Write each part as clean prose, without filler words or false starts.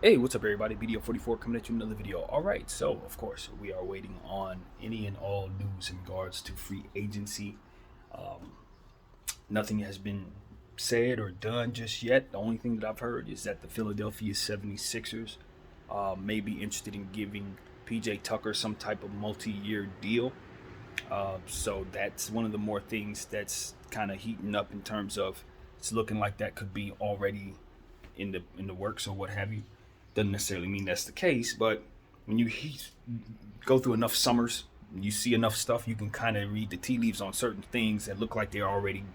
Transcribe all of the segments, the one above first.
Hey, what's up, everybody? BDO44 coming at you with another video. All right, so of course we are waiting on any and all news in regards to free agency. Nothing has been said or done just yet. The only thing that I've heard is that the Philadelphia 76ers may be interested in giving PJ Tucker some type of multi-year deal. So that's one of the more things that's kind of heating up in terms of it's looking like that could be already in the works or what have you. Doesn't necessarily mean that's the case, but when you go through enough summers, you see enough stuff, you can kind of read the tea leaves on certain things that look like they're already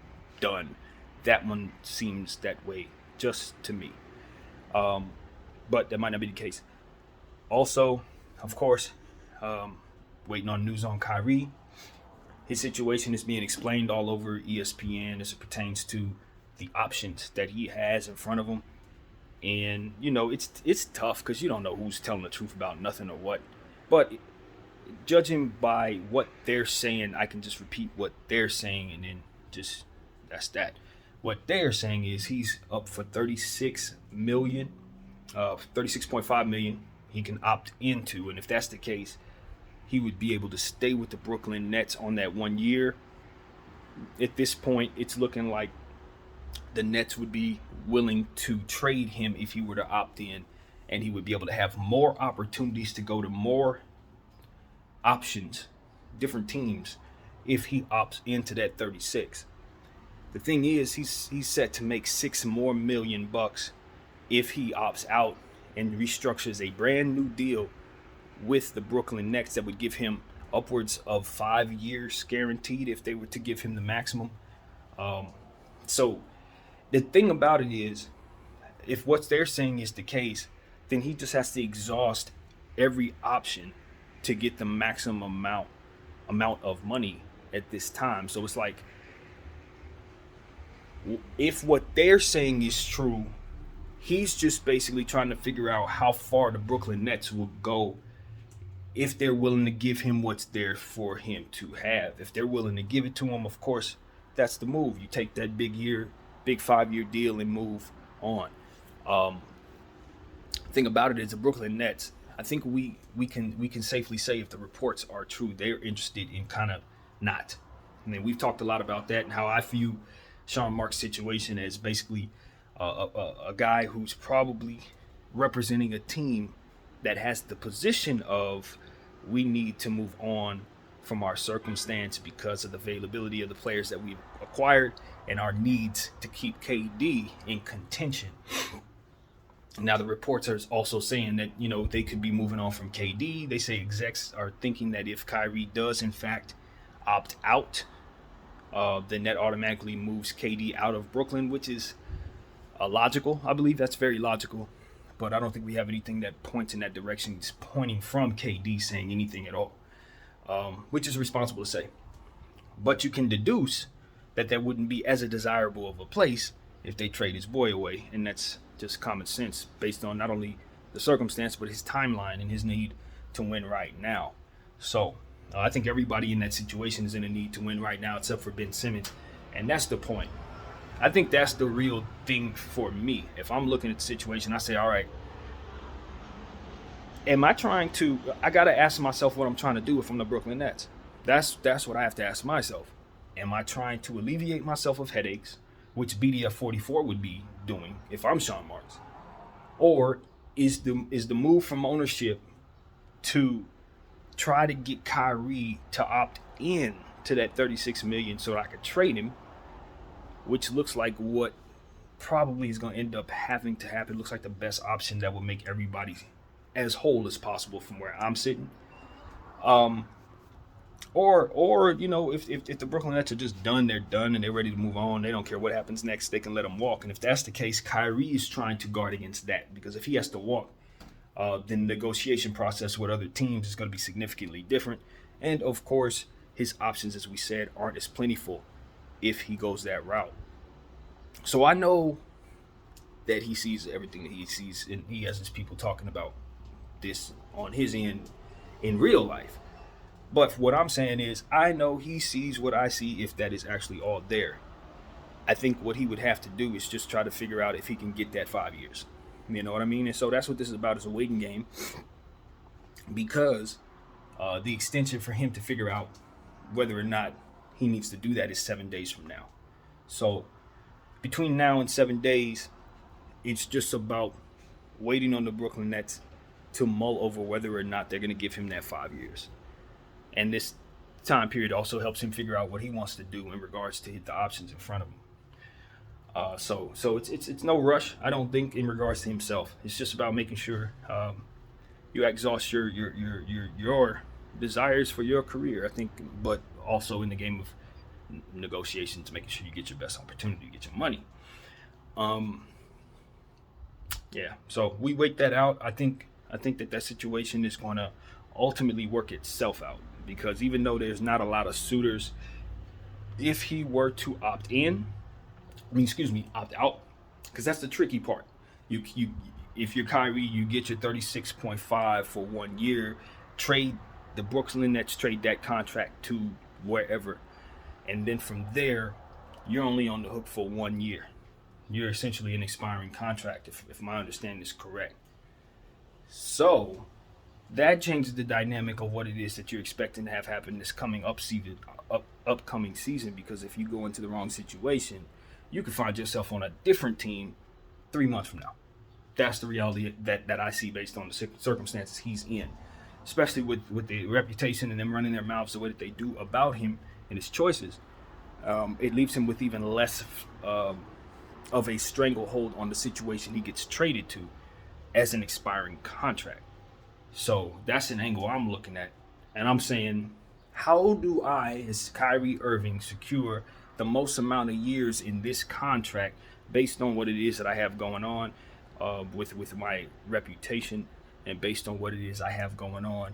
done. That one seems that way, just to me. But that might not be the case. Also, of course, waiting on news on Kyrie. His situation is being explained all over ESPN as it pertains to the options that he has in front of him. And it's tough because you don't know who's telling the truth about nothing or what. But judging by what they're saying, I can just repeat what they're saying, and then just that's that. What they're saying is he's up for 36 million, 36.5 million. He can opt into, and if that's the case, he would be able to stay with the Brooklyn Nets on that 1 year. At this point, it's looking like the Nets would be willing to trade him if he were to opt in, and he would be able to have more opportunities to go to more options, different teams, if he opts into that 36. The thing is, he's set to make $6 more million if he opts out and restructures a brand new deal with the Brooklyn Nets that would give him upwards of 5 years guaranteed if they were to give him the maximum. So the thing about it is, if what they're saying is the case, then he just has to exhaust every option to get the maximum amount of money at this time. So it's like, if what they're saying is true, he's just basically trying to figure out how far the Brooklyn Nets will go if they're willing to give him what's there for him to have. If they're willing to give it to him, of course, that's the move. You take that big 5-year deal and move on. Thing about it is the Brooklyn Nets, I think we can safely say, if the reports are true, they're interested in kind of not. I mean, we've talked a lot about that and how I view Sean Marks' situation as basically a guy who's probably representing a team that has the position of, we need to move on from our circumstance because of the availability of the players that we've acquired and our needs to keep KD in contention. Now, the reports are also saying that, they could be moving on from KD. They say execs are thinking that if Kyrie does, in fact, opt out, then that automatically moves KD out of Brooklyn, which is logical. I believe that's very logical. But I don't think we have anything that points in that direction. It's pointing from KD saying anything at all, which is responsible to say. But you can deduce that wouldn't be as a desirable of a place if they trade his boy away. And that's just common sense based on not only the circumstance, but his timeline and his need to win right now. So I think everybody in that situation is in a need to win right now, except for Ben Simmons. And that's the point. I think that's the real thing for me. If I'm looking at the situation, I say, all right, I got to ask myself what I'm trying to do if I'm the Brooklyn Nets. That's what I have to ask myself. Am I trying to alleviate myself of headaches, which BDF44 would be doing if I'm Sean Marks? Or is the move from ownership to try to get Kyrie to opt in to that 36 million so that I could trade him, which looks like what probably is going to end up having to happen. Looks like the best option that will make everybody as whole as possible from where I'm sitting. Or if the Brooklyn Nets are just done, they're done and they're ready to move on. They don't care what happens next. They can let them walk. And if that's the case, Kyrie is trying to guard against that, because if he has to walk, then the negotiation process with other teams is going to be significantly different. And of course, his options, as we said, aren't as plentiful if he goes that route. So I know that he sees everything that he sees, and he has his people talking about this on his end in real life. But what I'm saying is, I know he sees what I see, if that is actually all there. I think what he would have to do is just try to figure out if he can get that 5 years. You know what I mean? And so that's what this is about, is a waiting game, because the extension for him to figure out whether or not he needs to do that is 7 days from now. So between now and 7 days, it's just about waiting on the Brooklyn Nets to mull over whether or not they're going to give him that 5 years. And this time period also helps him figure out what he wants to do in regards to the options in front of him. So it's no rush, I don't think, in regards to himself. It's just about making sure you exhaust your desires for your career, I think, but also in the game of negotiations, making sure you get your best opportunity to get your money. Yeah, so we wait that out. I think that situation is going to ultimately work itself out, because even though there's not a lot of suitors, if he were to opt out, because that's the tricky part. If you're Kyrie, you get your 36.5 for 1 year, trade the Brooklyn Nets, trade that contract to wherever, and then from there, you're only on the hook for 1 year. You're essentially an expiring contract, if my understanding is correct. So that changes the dynamic of what it is that you're expecting to have happen this upcoming season, because if you go into the wrong situation, you could find yourself on a different team 3 months from now. That's the reality that I see based on the circumstances he's in, especially with the reputation and them running their mouths the way that they do about him and his choices. It leaves him with even less of a stranglehold on the situation he gets traded to as an expiring contract. So that's an angle I'm looking at. And I'm saying, how do I, as Kyrie Irving, secure the most amount of years in this contract based on what it is that I have going on with my reputation, and based on what it is I have going on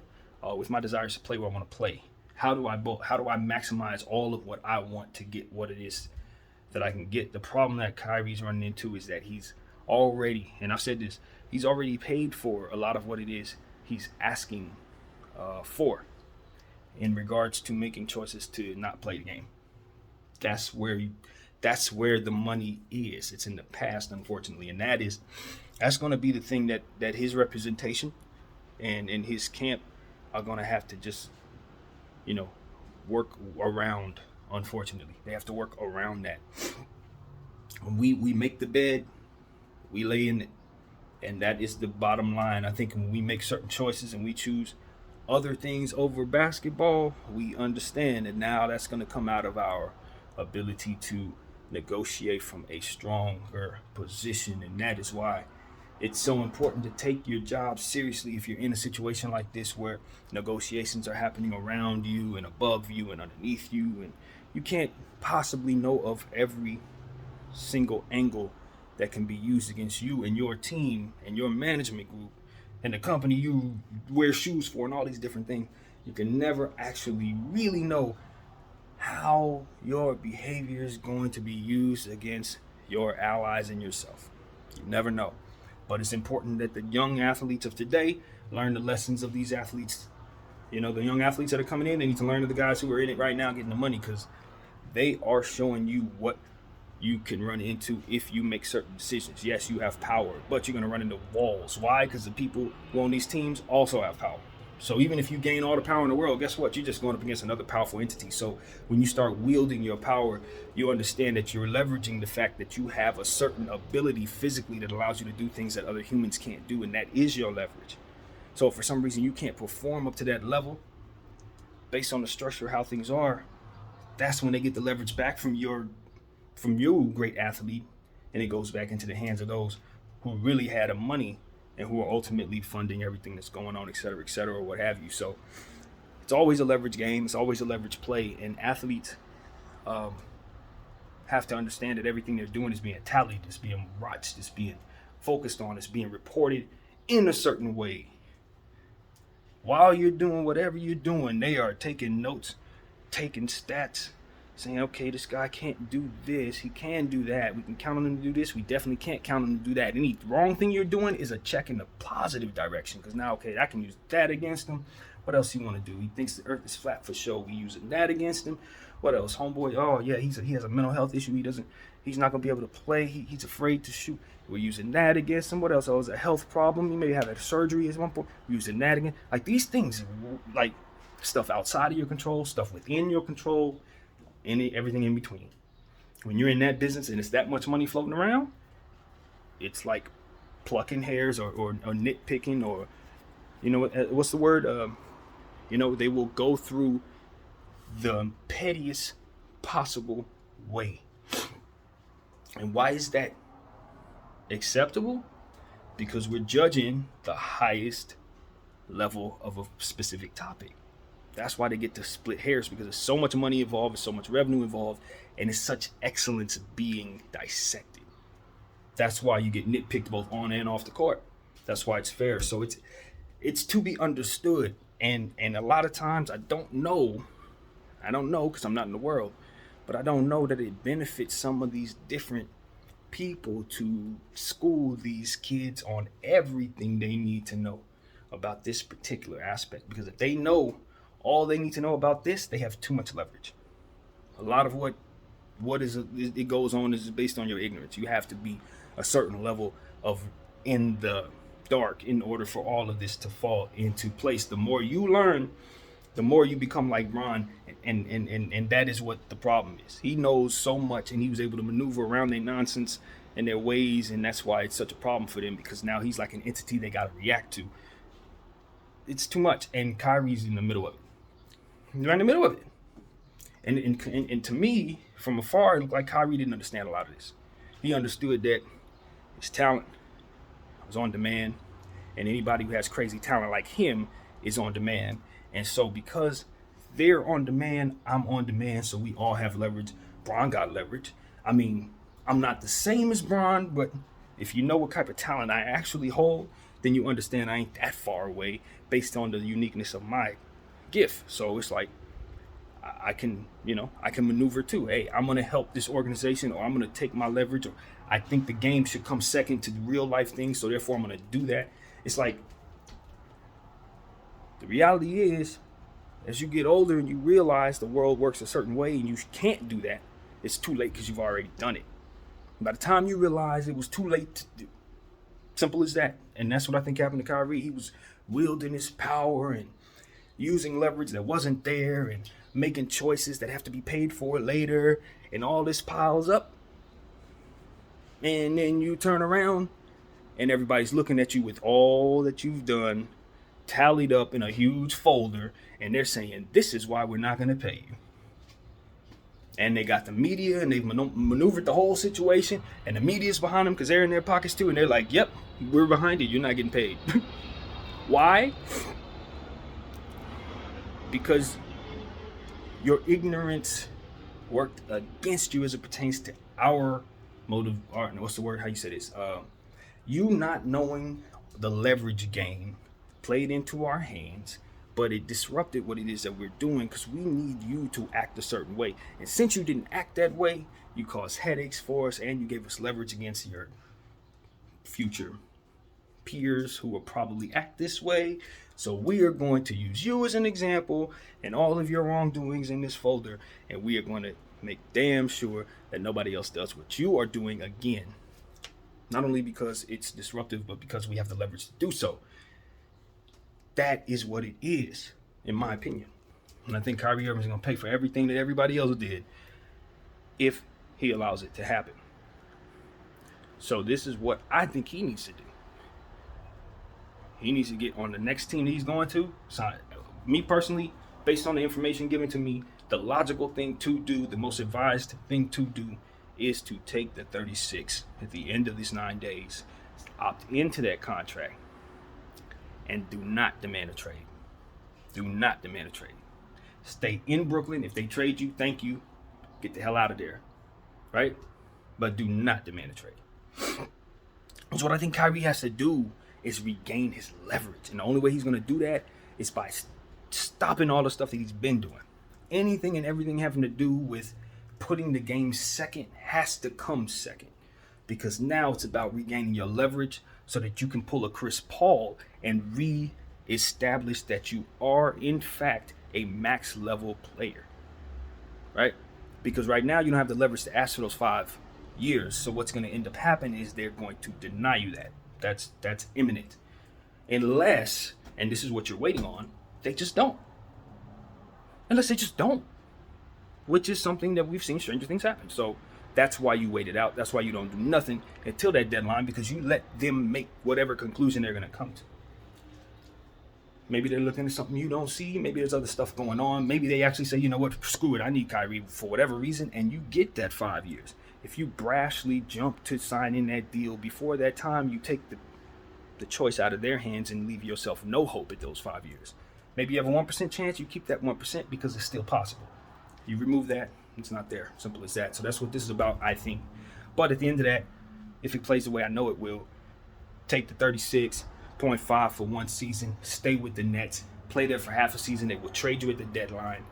with my desires to play where I want to play? How do I maximize all of what I want to get what it is that I can get? The problem that Kyrie's running into is that he's already, and I've said this, he's already paid for a lot of what it is he's asking for in regards to making choices to not play the game. That's where the money is. It's in the past, unfortunately, and that's going to be the thing that his representation and his camp are going to have to just, work around. Unfortunately, they have to work around that. When we make the bed, we lay in it, and that is the bottom line. I think when we make certain choices and we choose other things over basketball, we understand that now that's going to come out of our ability to negotiate from a stronger position, and that is why it's so important to take your job seriously if you're in a situation like this where negotiations are happening around you and above you and underneath you, and you can't possibly know of every single angle that can be used against you and your team and your management group and the company you wear shoes for and all these different things. You can never actually really know how your behavior is going to be used against your allies and yourself. You never know. But it's important that the young athletes of today learn the lessons of these athletes. The young athletes that are coming in, they need to learn to the guys who are in it right now getting the money, because they are showing you what you can run into if you make certain decisions. Yes, you have power, but you're going to run into walls. Why? Because the people who own these teams also have power. So even if you gain all the power in the world, guess what? You're just going up against another powerful entity. So when you start wielding your power, you understand that you're leveraging the fact that you have a certain ability physically that allows you to do things that other humans can't do, and that is your leverage. So if for some reason you can't perform up to that level based on the structure of how things are, that's when they get the leverage back from you, great athlete, and it goes back into the hands of those who really had the money and who are ultimately funding everything that's going on, et cetera, or what have you. So it's always a leverage game. It's always a leverage play. And athletes have to understand that everything they're doing is being tallied, is being watched, is being focused on, is being reported in a certain way. While you're doing whatever you're doing, they are taking notes, taking stats, saying, okay, this guy can't do this, he can do that, we can count on him to do this, we definitely can't count on him to do that. Any wrong thing you're doing is a check in the positive direction, because now, okay, I can use that against him. What else you want to do? He thinks the earth is flat for sure, we using that against him. What else? Homeboy, oh yeah, he has a mental health issue, he doesn't, He's not going to be able to play. He's afraid to shoot. We're using that against him. What else? Oh, it's a health problem. He may have had surgery at one point. We're using that again. Like these things, like stuff outside of your control, stuff within your control, everything in between. When you're in that business and it's that much money floating around, it's like plucking hairs or nitpicking or, what's the word? They will go through the pettiest possible way. And why is that acceptable? Because we're judging the highest level of a specific topic. That's why they get to split hairs, because there's so much money involved, there's so much revenue involved, and it's such excellence being dissected. That's why you get nitpicked both on and off the court. That's why it's fair. So it's to be understood. And a lot of times I don't know because I'm not in the world, but I don't know that it benefits some of these different people to school these kids on everything they need to know about this particular aspect. Because if they know all they need to know about this, they have too much leverage. A lot of what it goes on is based on your ignorance. You have to be a certain level of in the dark in order for all of this to fall into place. The more you learn, the more you become like Ron, and that is what the problem is. He knows so much, and he was able to maneuver around their nonsense and their ways, and that's why it's such a problem for them, because now he's like an entity they got to react to. It's too much, and Kyrie's in the middle of it. They're in the middle of it. And to me, from afar, it looked like Kyrie didn't understand a lot of this. He understood that his talent was on demand, and anybody who has crazy talent like him is on demand. And so because they're on demand, I'm on demand, so we all have leverage. Bron got leverage. I mean, I'm not the same as Bron, but if you know what type of talent I actually hold, then you understand I ain't that far away based on the uniqueness of my gift. So it's like I can maneuver too. Hey, I'm going to help this organization, or I'm going to take my leverage, or I think the game should come second to real life things, so therefore I'm going to do that. It's like, the reality is, as you get older and you realize the world works a certain way and you can't do that, it's too late because you've already done it. By the time you realize it was too late to do, simple as that. And that's what I think happened to Kyrie. He was wielding his power and using leverage that wasn't there and making choices that have to be paid for later, and all this piles up. And then you turn around and everybody's looking at you with all that you've done tallied up in a huge folder, and they're saying, this is why we're not going to pay you. And they got the media, and they've maneuvered the whole situation, and the media's behind them because they're in their pockets too, and they're like, yep, we're behind you, you're not getting paid. Why? Because your ignorance worked against you as it pertains to our motive, or what's the word, how you say this? You not knowing the leverage game played into our hands, but it disrupted what it is that we're doing, because we need you to act a certain way. And since you didn't act that way, you caused headaches for us, and you gave us leverage against your future peers who will probably act this way. So we are going to use you as an example and all of your wrongdoings in this folder, and we are going to make damn sure that nobody else does what you are doing again. Not only because it's disruptive, but because we have the leverage to do so. That is what it is, in my opinion. And I think Kyrie Irving is going to pay for everything that everybody else did if he allows it to happen. So this is what I think he needs to do. He needs to get on the next team that he's going to. So me personally, based on the information given to me, the logical thing to do, the most advised thing to do, is to take the 36 at the end of these 9 days, opt into that contract, and do not demand a trade. Do not demand a trade. Stay in Brooklyn. If they trade you, thank you. Get the hell out of there. Right? But do not demand a trade. So what I think Kyrie has to do is regain his leverage. And the only way he's going to do that is by stopping all the stuff that he's been doing. Anything and everything having to do with putting the game second has to come second. Because now it's about regaining your leverage so that you can pull a Chris Paul and re-establish that you are, in fact, a max level player. Right? Because right now you don't have the leverage to ask for those 5 years. So what's going to end up happening is they're going to deny you that. That's imminent. Unless, and this is what you're waiting on, they just don't. Unless they just don't. Which is something that we've seen stranger things happen. So that's why you wait it out. That's why you don't do nothing until that deadline, because you let them make whatever conclusion they're going to come to. Maybe they're looking at something you don't see. Maybe there's other stuff going on. Maybe they actually say, you know what, screw it, I need Kyrie for whatever reason, and you get that 5 years. If you brashly jump to signing that deal before that time, you take the choice out of their hands and leave yourself no hope at those 5 years. Maybe you have a 1% chance, you keep that 1% because it's still possible. You remove that, it's not there. Simple as that. So that's what this is about, I think. But at the end of that, if it plays the way I know it will, take the 36.5 for one season, stay with the Nets, play there for half a season. They will trade you at the deadline,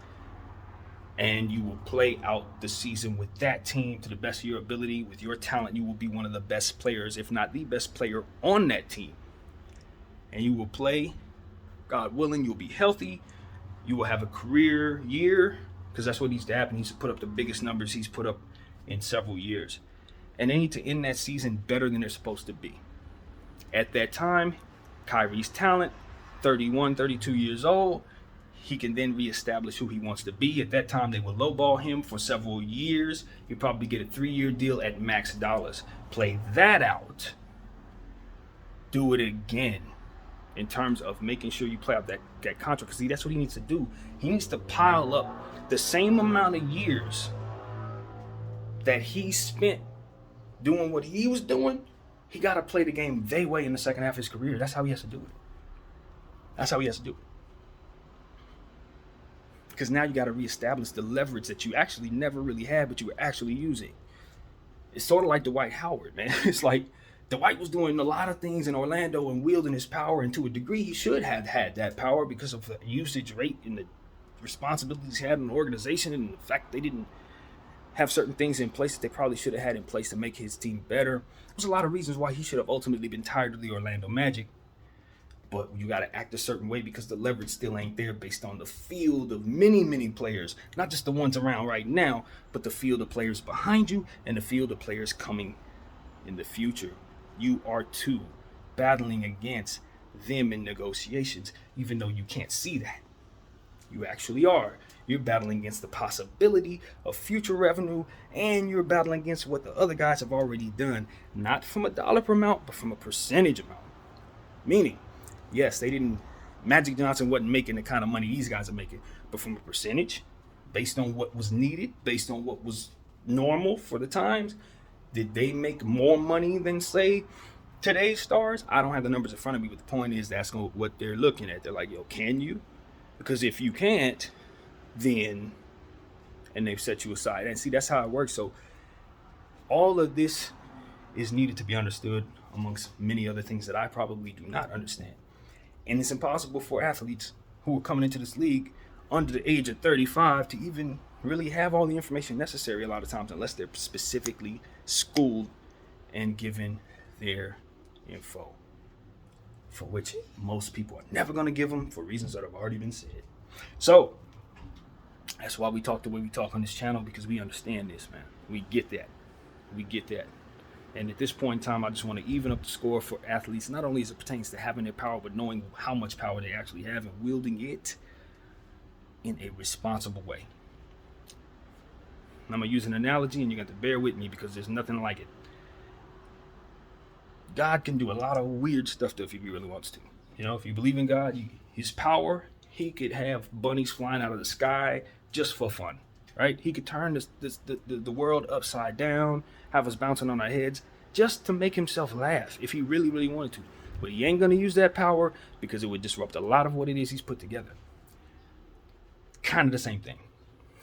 and you will play out the season with that team to the best of your ability. With your talent, you will be one of the best players, if not the best player on that team. And you will play, God willing, you'll be healthy. You will have a career year, because that's what needs to happen. He needs to put up the biggest numbers he's put up in several years. And they need to end that season better than they're supposed to be. At that time, Kyrie's talent, 31, 32 years old, he can then reestablish who he wants to be. At that time, they will lowball him for several years. He'll probably get a 3-year deal at max dollars. Play that out. Do it again in terms of making sure you play out that contract. Because see, that's what he needs to do. He needs to pile up the same amount of years that he spent doing what he was doing. He got to play the game their way in the second half of his career. That's how he has to do it. That's how he has to do it. Because now you got to reestablish the leverage that you actually never really had, but you were actually using. It's sort of like Dwight Howard, man. It's like Dwight was doing a lot of things in Orlando and wielding his power, and to a degree he should have had that power because of the usage rate and the responsibilities he had in the organization, and the fact they didn't have certain things in place that they probably should have had in place to make his team better. There's a lot of reasons why he should have ultimately been tired of the Orlando Magic. But you got to act a certain way because the leverage still ain't there based on the field of many, many players. Not just the ones around right now, but the field of players behind you and the field of players coming in the future. You are too battling against them in negotiations, even though you can't see that. You actually are. You're battling against the possibility of future revenue, and you're battling against what the other guys have already done, not from a dollar per amount, but from a percentage amount. Meaning, yes, Magic Johnson wasn't making the kind of money these guys are making, but from a percentage, based on what was needed, based on what was normal for the times, did they make more money than, say, today's stars? I don't have the numbers in front of me, but the point is that's what they're looking at. They're like, yo, can you? Because if you can't, then, and they've set you aside. And see, that's how it works. So all of this is needed to be understood amongst many other things that I probably do not understand. And it's impossible for athletes who are coming into this league under the age of 35 to even really have all the information necessary a lot of times, unless they're specifically schooled and given their info, for which most people are never going to give them for reasons that have already been said. So that's why we talk the way we talk on this channel, because we understand this, man. We get that. And at this point in time, I just want to even up the score for athletes, not only as it pertains to having their power, but knowing how much power they actually have and wielding it in a responsible way. And I'm going to use an analogy, and you're going to have to bear with me because there's nothing like it. God can do a lot of weird stuff if he really wants to. You know, if you believe in God, his power, he could have bunnies flying out of the sky just for fun. Right? He could turn the world upside down, have us bouncing on our heads, just to make himself laugh if he really, really wanted to. But he ain't going to use that power because it would disrupt a lot of what it is he's put together. Kind of the same thing.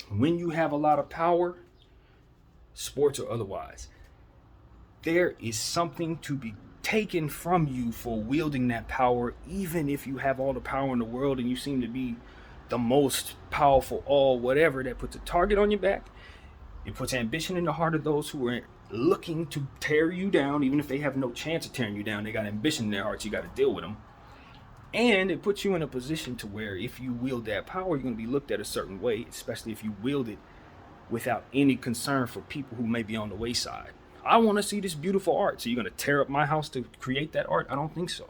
When you have a lot of power, sports or otherwise, there is something to be taken from you for wielding that power, even if you have all the power in the world and you seem to be the most powerful, all whatever. That puts a target on your back. It puts ambition in the heart of those who are looking to tear you down, even if they have no chance of tearing you down. They got ambition in their hearts. You got to deal with them. And it puts you in a position to where if you wield that power, you're going to be looked at a certain way, especially if you wield it without any concern for people who may be on the wayside. I want to see this beautiful art. So you're going to tear up my house to create that art? I don't think so.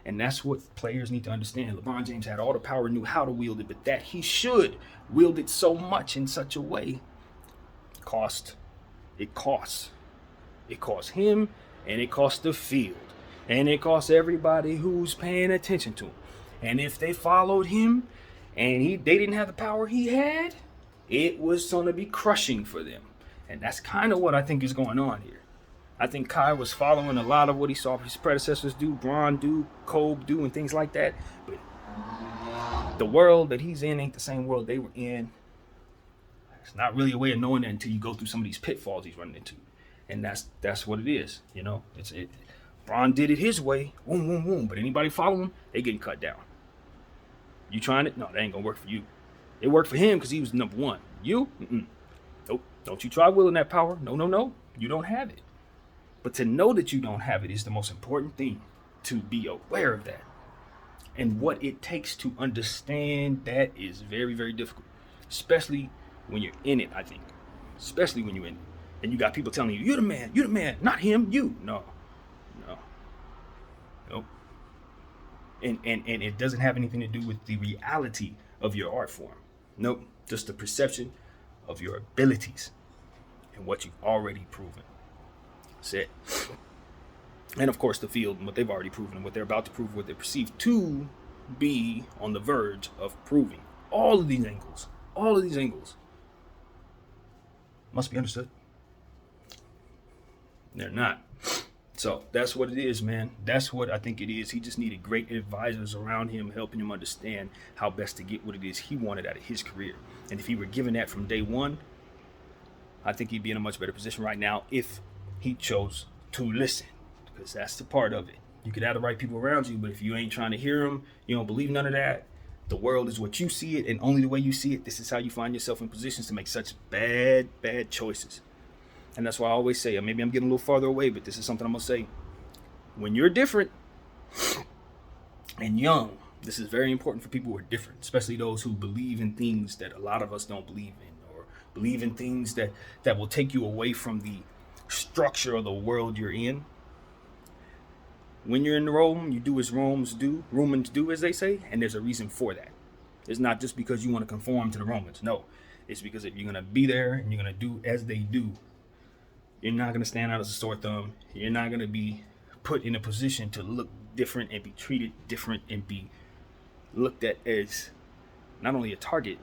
And that's what players need to understand. LeBron James had all the power, knew how to wield it, but that he should wield it so much in such a way costs. It costs him, and it costs the field, and it costs everybody who's paying attention to him. And if they followed him and they didn't have the power he had, it was going to be crushing for them. And that's kind of what I think is going on here. I think Kai was following a lot of what he saw his predecessors do, Bron do, Kobe do, and things like that. But the world that he's in ain't the same world they were in. It's not really a way of knowing that until you go through some of these pitfalls he's running into. And that's what it is, you know. Bron did it his way, boom, boom, boom. But anybody following him, they getting cut down. You trying it? No, that ain't gonna work for you. It worked for him because he was number one. You? Nope. Don't you try willing that power. No. You don't have it. But to know that you don't have it is the most important thing, to be aware of that. And what it takes to understand that is very, very difficult. Especially when you're in it, I think. Especially when you're in it. And you got people telling you, you're the man, not him, you. No. Nope. And it doesn't have anything to do with the reality of your art form. Nope. Just the perception of your abilities and what you've already proven. That's it. And of course the field and what they've already proven and what they're about to prove, what they're perceived to be on the verge of proving. All of these angles must be understood. They're not. So that's what it is, man. That's what I think it is. He just needed great advisors around him, helping him understand how best to get what it is he wanted out of his career. And if he were given that from day one, I think he'd be in a much better position right now if he chose to listen, because that's the part of it. You could have the right people around you, but if you ain't trying to hear them, you don't believe none of that, the world is what you see it, and only the way you see it, this is how you find yourself in positions to make such bad choices. And that's why I always say, maybe I'm getting a little farther away, but this is something I'm going to say. When you're different and young, this is very important for people who are different, especially those who believe in things that a lot of us don't believe in, or believe in things that will take you away from the structure of the world you're in. When you're in Rome, you do as Romans do, as they say, and there's a reason for that. It's not just because you want to conform to the Romans. No, it's because if you're going to be there and you're going to do as they do, you're not going to stand out as a sore thumb. You're not going to be put in a position to look different and be treated different and be looked at as not only a target,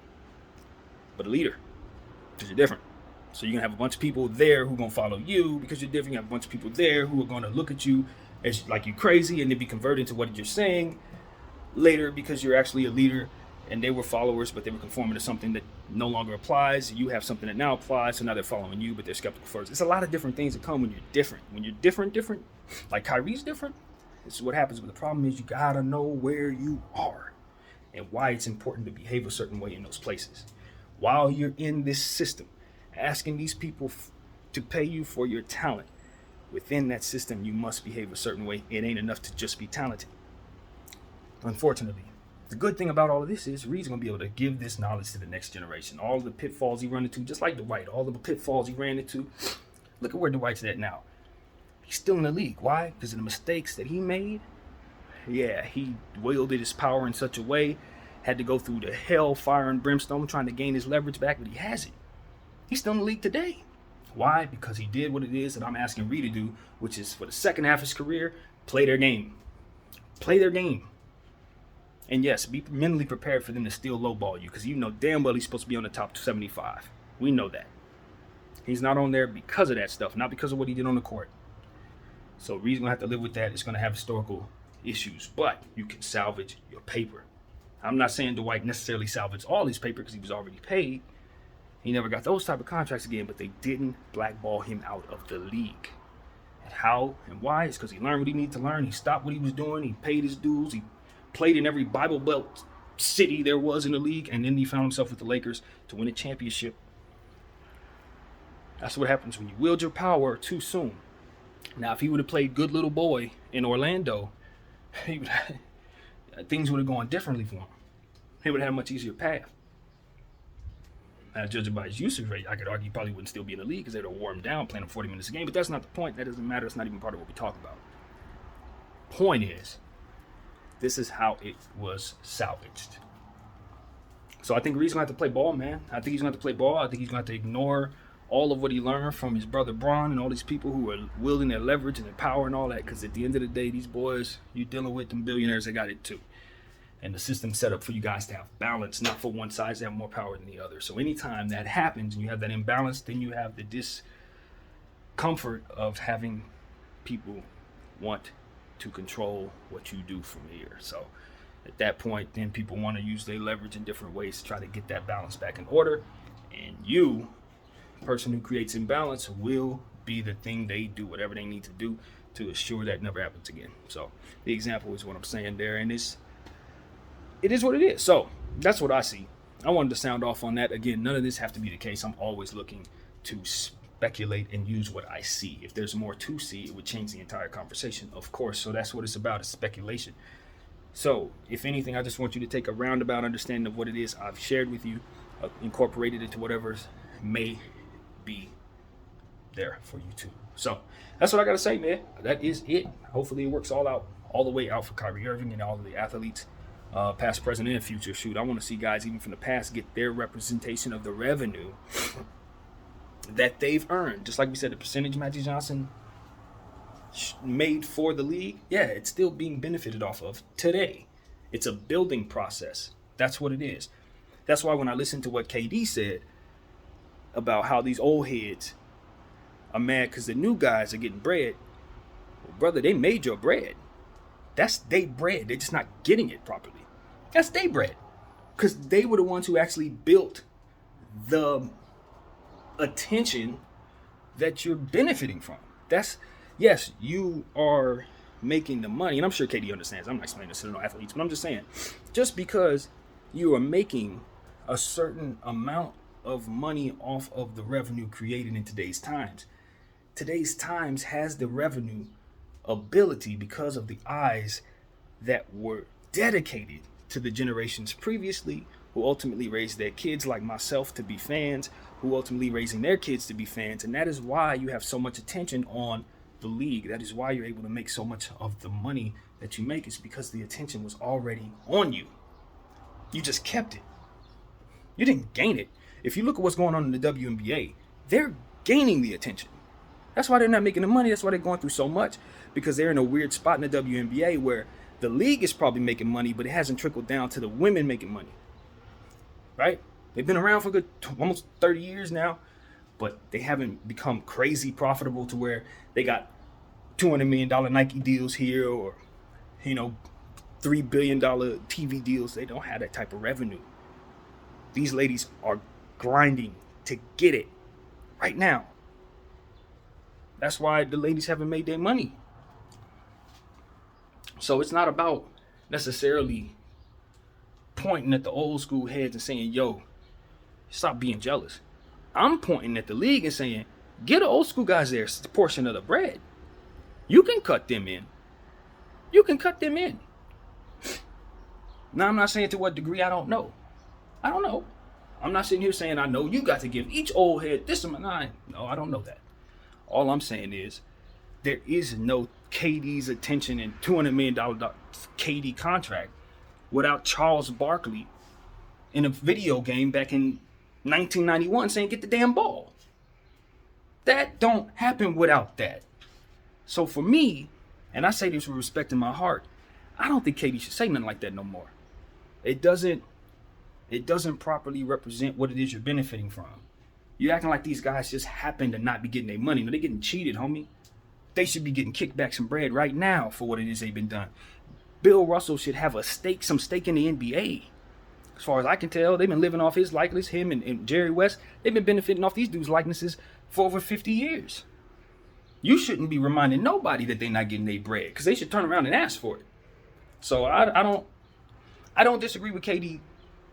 but a leader, because you're different. So you're going to have a bunch of people there who are going to follow you because you're different. You have a bunch of people there who are going to look at you as like you crazy and then be converted to what you're saying later because you're actually a leader and they were followers, but they were conforming to something that no longer applies. You have something that now applies, so now they're following you, but they're skeptical first. It's a lot of different things that come when you're different. When you're different, like Kyrie's different, this is what happens. But the problem is you got to know where you are and why it's important to behave a certain way in those places. While you're in this system, asking these people to pay you for your talent, within that system, you must behave a certain way. It ain't enough to just be talented. Unfortunately, the good thing about all of this is Reed's going to be able to give this knowledge to the next generation. All the pitfalls he run into, just like Dwight, all the pitfalls he ran into. Look at where Dwight's at now. He's still in the league. Why? Because of the mistakes that he made. Yeah, he wielded his power in such a way, had to go through the hell, fire, and brimstone trying to gain his leverage back, but he has it. He's still in the league today. Why? Because he did what it is that I'm asking Reed to do, which is for the second half of his career, play their game. Play their game. And yes, be mentally prepared for them to still lowball you, because you know damn well he's supposed to be on the top 75. We know that. He's not on there because of that stuff, not because of what he did on the court. So Reed's going to have to live with that. It's going to have historical issues, but you can salvage your paper. I'm not saying Dwight necessarily salvaged all his paper because he was already paid. He never got those type of contracts again, but they didn't blackball him out of the league. And how and why? It's because he learned what he needed to learn. He stopped what he was doing. He paid his dues. He played in every Bible Belt city there was in the league, and then he found himself with the Lakers to win a championship. That's what happens when you wield your power too soon. Now, if he would have played good little boy in Orlando, things would have gone differently for him. He would have had a much easier path. Judging by his usage rate, I could argue he probably wouldn't still be in the league because they'd have wore him down playing him 40 minutes a game. But that's not the point. That doesn't matter. It's not even part of what we talk about. Point is, this is how it was salvaged. So I think Reed's going to have to play ball, man. I think he's going to have to play ball. I think he's going to have to ignore all of what he learned from his brother Bron and all these people who are wielding their leverage and their power and all that. Because at the end of the day, these boys, you're dealing with them billionaires, they got it too. And the system's set up for you guys to have balance, not for one side to have more power than the other. So anytime that happens and you have that imbalance, then you have the discomfort of having people want to control what you do from here. So at that point, then people want to use their leverage in different ways to try to get that balance back in order. And you, person who creates imbalance, will be the thing they do, whatever they need to do to assure that never happens again. So the example is what I'm saying there, and it is what it is. So that's what I see. I wanted to sound off on that. Again, none of this have to be the case. I'm always looking to speculate and use what I see. If there's more to see, it would change the entire conversation, of course. So that's what it's about, is speculation. So if anything, I just want you to take a roundabout understanding of what it is I've shared with you, incorporated into whatever may be there for you too. So that's what I got to say, man. That is it. Hopefully it works all the way out for Kyrie Irving and all of the athletes, past, present, and future. Shoot, I want to see guys even from the past get their representation of the revenue that they've earned. Just like we said, the percentage Magic Johnson made for the league, yeah, it's still being benefited off of today. It's a building process. That's what it is. That's why when I listened to what KD said about how these old heads are mad because the new guys are getting bread, well, brother, they made your bread. That's their bread. They're just not getting it properly. That's their bread. Because they were the ones who actually built the attention that you're benefiting from. Yes, you are making the money. And I'm sure KD understands. I'm not explaining this to no athletes, but I'm just saying, just because you are making a certain amount of money off of the revenue created in today's times has the revenue ability because of the eyes that were dedicated to the generations previously, who ultimately raised their kids like myself to be fans, who ultimately raising their kids to be fans. And that is why you have so much attention on the league. That is why you're able to make so much of the money that you make. Is because the attention was already on you. You just kept it. You didn't gain it. If you look at what's going on in the WNBA, they're gaining the attention. That's why they're not making the money. That's why they're going through so much, because they're in a weird spot in the WNBA where the league is probably making money, but it hasn't trickled down to the women making money. Right? They've been around for almost 30 years now, but they haven't become crazy profitable to where they got $200 million Nike deals here or, $3 billion TV deals. They don't have that type of revenue. These ladies are grinding to get it right now. That's why the ladies haven't made their money. So it's not about necessarily pointing at the old school heads and saying, yo, stop being jealous. I'm pointing at the league and saying, get the old school guys their portion of the bread. You can cut them in. Now, I'm not saying to what degree, I don't know. I'm not sitting here saying I know. You got to give each old head this amount. No, I don't know that. All I'm saying is there is no KD's attention and $200 million KD contract without Charles Barkley in a video game back in 1991 saying get the damn ball. That don't happen without that. So for me, and I say this with respect in my heart, I don't think KD should say nothing like that no more. It doesn't properly represent what it is you're benefiting from. You're acting like these guys just happen to not be getting their money. No, they're getting cheated, homie. They should be getting kickbacks and bread right now for what it is they've been done. Bill Russell should have some stake in the NBA. As far as I can tell, they've been living off his likeness, him and Jerry West. They've been benefiting off these dudes' likenesses for over 50 years. You shouldn't be reminding nobody that they're not getting their bread, because they should turn around and ask for it. So I don't disagree with KD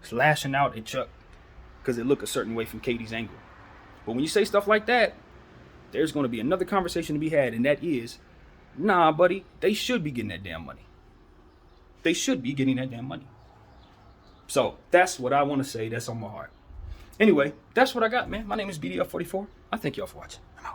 lashing out at Chuck because it looked a certain way from KD's angle. But when you say stuff like that, there's going to be another conversation to be had, and that is, nah, buddy, they should be getting that damn money. They should be getting that damn money. So that's what I want to say. That's on my heart. Anyway, that's what I got, man. My name is BDL44. I thank y'all for watching. I'm out.